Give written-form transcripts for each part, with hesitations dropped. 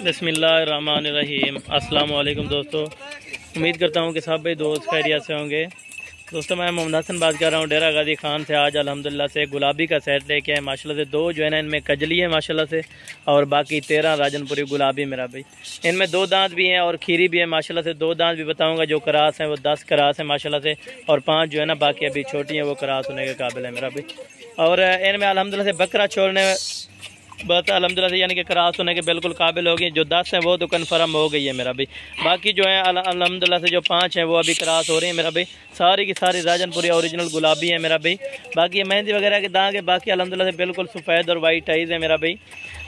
बिस्मिल्लाहिर्रहमानिर्रहीम। अस्सलाम वालेकुम दोस्तों, उम्मीद करता हूँ कि सब भाई दोस्त खैरियत से होंगे। दोस्तों मैं मोहम्मद हसन बात कर रहा हूँ डेरा गाजी खान से। आज अल्हम्दुलिल्लाह से गुलाबी का सेट लेके आए माशाल्लाह से। दो जो है ना इनमें कजली है माशाल्लाह से, और बाकी 13 राजनपुरी गुलाबी मेरा भाई। इनमें 2 दांत भी हैं और खीरी भी है माशाल्लाह से। 2 दांत भी बताऊँगा जो करास हैं वो 10 करास है माशाल्लाह से, और 5 जो है ना बाकी अभी छोटी हैं वो करास होने के काबिल है मेरा भाई। और इनमें अल्हम्दुलिल्लाह से बकरा छोड़ने बस अल्हम्दुलिल्लाह से यानी कि क्रास होने के बिल्कुल काबिल हो गई। जो 10 हैं वो तो कन्फर्म हो गई है मेरा भाई। बाकी जो है अल्हम्दुलिल्लाह से जो 5 हैं वो अभी क्रास हो रही है मेरा भाई। सारी की सारी राजनपुरी ओरिजिनल गुलाबी है मेरा भाई। बाकी ये मेहंदी वगैरह के दाग है। बाकी अल्हम्दुलिल्लाह से बिल्कुल सफ़ेद और वाइट आइज़ है मेरा भाई।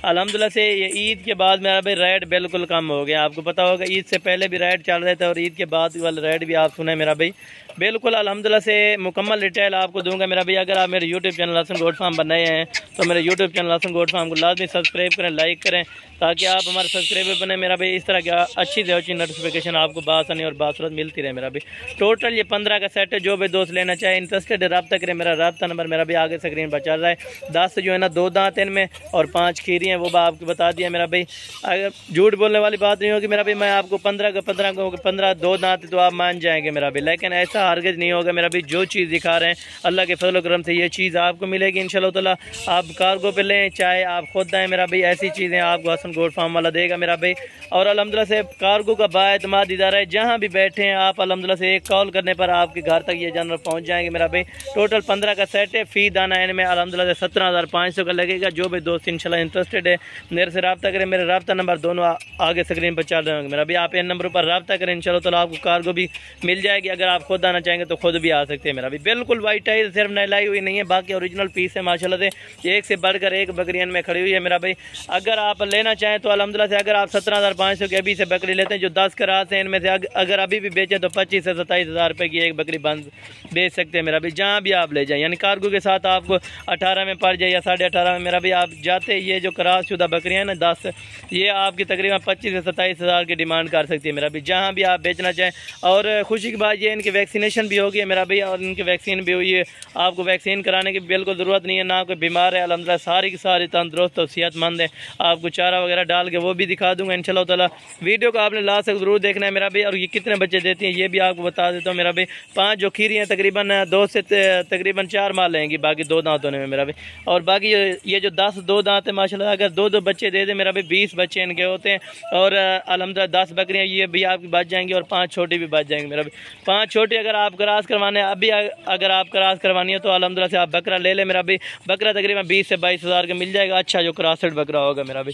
अल्हम्दुलिल्लाह से ये ईद के बाद मेरा भाई रेड बिल्कुल कम हो गया। आपको पता होगा ईद से पहले भी रेड चल रहे थे और ईद के बाद वाले रेड भी आप सुने मेरा भाई। बिल्कुल अल्हम्दुलिल्लाह से मुकम्मल डिटेल आपको दूंगा मेरा भाई। अगर आप मेरे YouTube channel Hasan goat farm पर नए हैं तो मेरे YouTube channel Hasan goat farm को लाजमी सब्सक्राइब करें, लाइक करें, ताकि आप हमारे सब्सक्राइबर बने मेरा भाई। इस तरह की अच्छी से अच्छी नोटिफिकेशन आपको बासानी और बासुरत मिलती रहे मेरा भाई। टोटल ये 15 का सेट है। जो भी दोस्त लेना चाहे इंटरेस्टेड रब्ता करें। मेरा रब्ता नंबर मेरा भी आगे स्क्रीन पर चल रहा है। 10 जो है ना 2 दांत इनमें और 5 खीरी हैं, वो आपको बता दिया मेरा भाई। अगर झूठ बोलने वाली बात नहीं होगी मेरा भाई, मैं आपको 15 2 दांत तो आप मान जाएंगे मेरा भाई। लेकिन ऐसा हरगिज़ नहीं होगा मेरा भाई। जो चीज़ दिखा रहे हैं अल्लाह के फजल करम से ये चीज़ आपको मिलेगी इंशाल्लाह ताला। आप कार्गो पे लें चाहे आप खुद आएँ मेरा भाई, ऐसी चीज़ें आपको हसन गोट फार्म वाला देगा मेरा भाई। और अल्हम्दुलिल्लाह से कार्गो का बाएतमाद इदारा है। जहाँ भी बैठे हैं आप अल्हम्दुलिल्लाह से एक कॉल करने पर आपके घर तक ये जानवर पहुँच जाएंगे मेरा भाई। टोटल 15 का सेट है। फ़ी दाना इनमें अल्हम्दुलिल्लाह से 17,500 का लगेगा। जो भी दोस्त इंशाल्लाह इंटरेस्टेड है मेरे से रब्ता करें। मेरे रब्ता नंबर दोनों आगे स्क्रीन पर चल रहे होंगे मेरा भाई। आप इन नंबरों पर रब्ता करें इंशाल्लाह ताला आपको कार्गो भी मिल जाएगी। अगर आप खुद आना चाहेंगे तो खुद भी आ सकते हैं मेरा भाई। बिल्कुल वाइट है, सिर्फ नहलाई हुई नहीं है, बाकी ओरिजिनल पीस है माशाल्लाह से। एक से बढ़कर एक बकरियन में खड़ी हुई है मेरा भाई। अगर आप लेना चाहें तो अल्हम्दुलिल्लाह से अगर आप 17,500 की अभी से बकरी लेते हैं जो 10 करास हैं इनमें से अगर अभी भी बेचे तो 25 से 27,000 रुपये की एक बकरी बंद बेच सकते हैं मेरा भाई। जहाँ भी आप ले जाएँ यानी कार्गो के साथ आपको 18 में पड़ जाए या 18.5 में मेरा भाई। आप जाते ये जो करास शुदा बकरियाँ हैं ना 10, ये आपकी तकरीबन 25 से 27,000 की डिमांड कर सकती है मेरा भाई, जहाँ भी आप बेचना चाहें। और खुशी की बात ये इनकी वैक्सीनेशन भी होगी मेरा भाई, और इनकी वैक्सीन भी हुई है। आपको वैक्सीन कराने की बिल्कुल ज़रूरत नहीं है, ना कोई बीमार है अल्हम्दुलिल्लाह। सारी की सारी तंदुरुस्त और सेहतमंद है। आपको चारा वगैरह डाल के वो भी दिखा दूंगा इंशाल्लाह ताला। वीडियो को आपने लास्ट तक ज़रूर देखना है मेरा भाई। और ये कितने बच्चे देती हैं ये भी आपको बता देता हूँ मेरा भाई। 5 जो खीरी हैं तकरीबन 2 से तकरीबन 4 माह लेंगी, बाकी 2 दांत होने में मेरा भाई। और बाकी ये जो 10 2 दांत है माशाल्लाह, अगर 2 बच्चे दे दे मेरा भाई 20 बच्चे इनके होते हैं। और अल्हम्दुलिल्लाह 10 बकरियाँ ये भी आपकी बच जाएंगी और 5 छोटी भी बच जाएंगी मेरा भाई। 5 छोटी अगर आप क्रॉस करवाने अभी अगर आप क्रॉस करवानी है तो अल्हम्दुलिल्लाह से आप बकरा ले ले मेरा भाई। बकरा तकरीबन 20 से 22,000 का मिल जाएगा, अच्छा जो क्रॉसेड बकरा होगा मेरा भाई।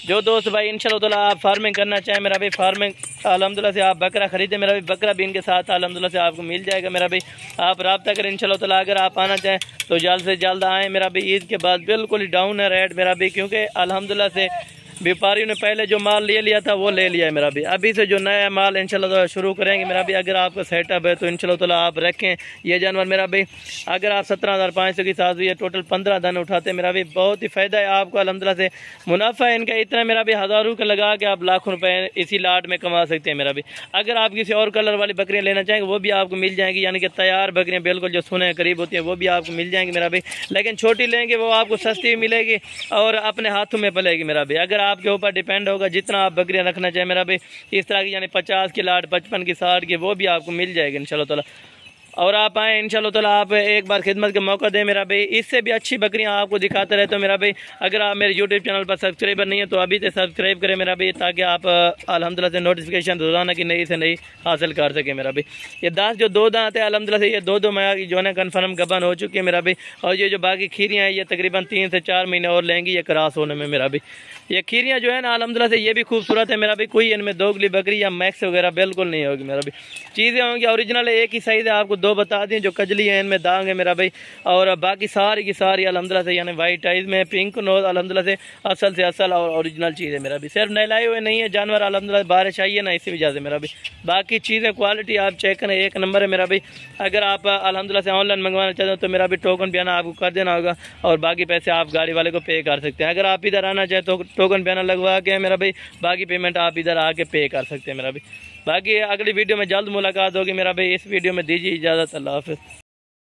जो दोस्त भाई इंशाल्लाह ताला आप फार्मिंग करना चाहें मेरा भाई, फार्मिंग अल्हम्दुलिल्लाह से आप बकरा खरीदें मेरा भाई। बकरा भी इनके साथ अल्हम्दुलिल्लाह से आपको मिल जाएगा मेरा भाई। आप रब्ता करें इंशाल्लाह ताला। अगर आप आना चाहें तो जल्द से जल्द आएँ मेरा भाई। ईद के बाद बिल्कुल ही डाउन है रेट मेरा भाई, क्योंकि अल्हम्दुलिल्लाह से व्यापारियों ने पहले जो माल ले लिया था वो ले लिया है मेरा भाई। अभी से जो नया माल इंशाल्लाह शुरू करेंगे मेरा भाई। अगर आपका सेटअप है तो इंशाल्लाह ताला आप रखें ये जानवर मेरा भाई। अगर आप 17,500 की साथ हुई है टोटल 15 दाने उठाते मेरा भाई, बहुत ही फ़ायदा है आपको अल्हम्दुलिल्लाह से। मुनाफा है इनका इतना मेरा भाई, हज़ारों का लगा के आप लाखों रुपए इसी लाट में कमा सकते हैं मेरा भाई। अगर आप किसी और कलर वाली बकरियाँ लेना चाहेंगे वो भी आपको मिल जाएंगी, यानी कि तैयार बकरियाँ बिल्कुल जो सुने करीब होती हैं वो भी आपको मिल जाएंगी मेरा भाई। लेकिन छोटी लेंगे वो आपको सस्ती भी मिलेगी और अपने हाथों में पलेगी मेरा भाई। अगर आपके ऊपर डिपेंड होगा जितना आप बकरियां रखना चाहें मेरा भाई। इस तरह की यानी 50 की लाट 55 की 60 की वो भी आपको मिल जाएगी इंशाल्लाह ताला। और आप आएँ इंशाल्लाह ताला, आप एक बार खिदमत का मौका दें मेरा भाई। इससे भी अच्छी बकरियां आपको दिखाते रहते हो मेरा भाई। अगर आप मेरे यूट्यूब चैनल पर सब्सक्राइबर नहीं है तो अभी से सब्सक्राइब करें मेरा भाई, ताकि आप अल्हम्दुलिल्लाह से नोटिफिकेशन रोज़ाना की नई से नई हासिल कर सकें मेरा भाई। ये 10 जो 2 दांत है अल्हम्दुलिल्लाह से ये 2 माह की जो है ना कन्फर्म गबन हो चुकी है मेरा भाई। और ये जो बाकी खीरियाँ हैं ये तकरीबन 3 से 4 महीने और लेंगी ये क्रॉस होने में मेरा भाई। ये खीरियाँ जो है ना अल्हम्दुलिल्लाह से ये भी खूबसूरत है मेरा भाई। कोई इनमें दोगली बकरी या मैक्स वगैरह बिल्कुल नहीं होगी मेरा भाई। चीज़ें होंगी ओरिजिनल, एक ही साइज़ है। आपको 2 बता दें जो कजली है इनमें दाग है मेरा भाई। और बाकी सारी की सारी अल्हम्दुलिल्लाह से यानी वाइट आइज़ में पिंक नोज अल्हम्दुलिल्लाह से असल और ओरिजिनल चीज़ है मेरा भाई। सिर्फ नहलाए हुए नहीं है जानवर अल्हम्दुलिल्लाह, बारिश आई है ना इसी वजह से मेरा भाई। बाकी चीज़ें क्वालिटी आप चेक करें एक नंबर है मेरा भाई। अगर आप अल्हम्दुलिल्लाह से ऑनलाइन मंगवाना चाहते हो तो मेरा भी टोकन बयाना आपको कर देना होगा और बाकी पैसे आप गाड़ी वाले को पे कर सकते हैं। अगर आप इधर आना चाहें तो टोकन बयाना लगवा के मेरा भाई, बाकी पेमेंट आप इधर आके पे कर सकते हैं मेरा भाई। बाकी अगली वीडियो में जल्द मुलाकात होगी मेरा भाई। इस वीडियो में दीजिए इजाज़त, अल्लाह हाफ़िज़।